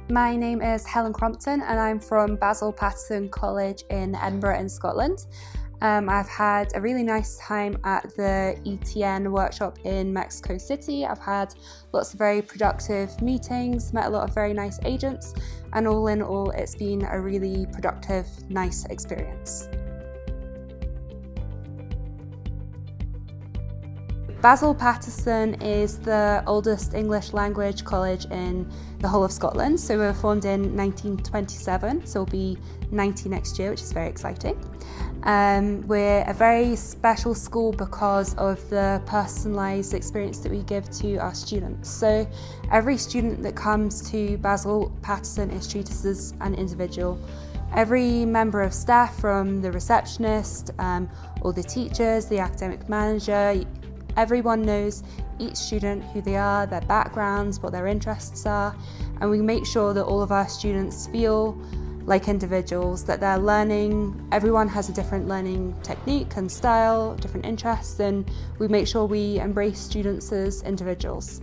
My name is Helen Crompton and I'm from Basil Paterson College in Edinburgh in Scotland. I've had a really nice time at the ETN workshop in Mexico City. I've had lots of very productive meetings, met a lot of very nice agents, and all in all it's been a really productive, nice experience. Basil Paterson is the oldest English language college in the whole of Scotland. So we were formed in 1927, so we'll be 90 next year, which is very exciting. We're a very special school because of the personalised experience that we give to our students. So every student that comes to Basil Paterson is treated as an individual. Every member of staff, from the receptionist, all the teachers, the academic manager, everyone knows each student, who they are, their backgrounds, what their interests are, and we make sure that all of our students feel like individuals, that they're learning. Everyone has a different learning technique and style, different interests, and we make sure we embrace students as individuals.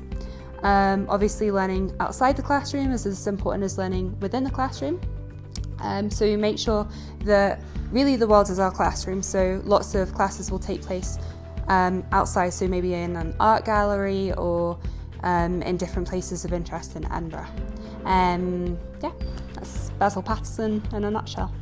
Obviously, learning outside the classroom is as important as learning within the classroom. So we make sure that really the world is our classroom, so lots of classes will take place outside, so maybe in an art gallery or in different places of interest in Edinburgh. Yeah, that's Basil Paterson in a nutshell.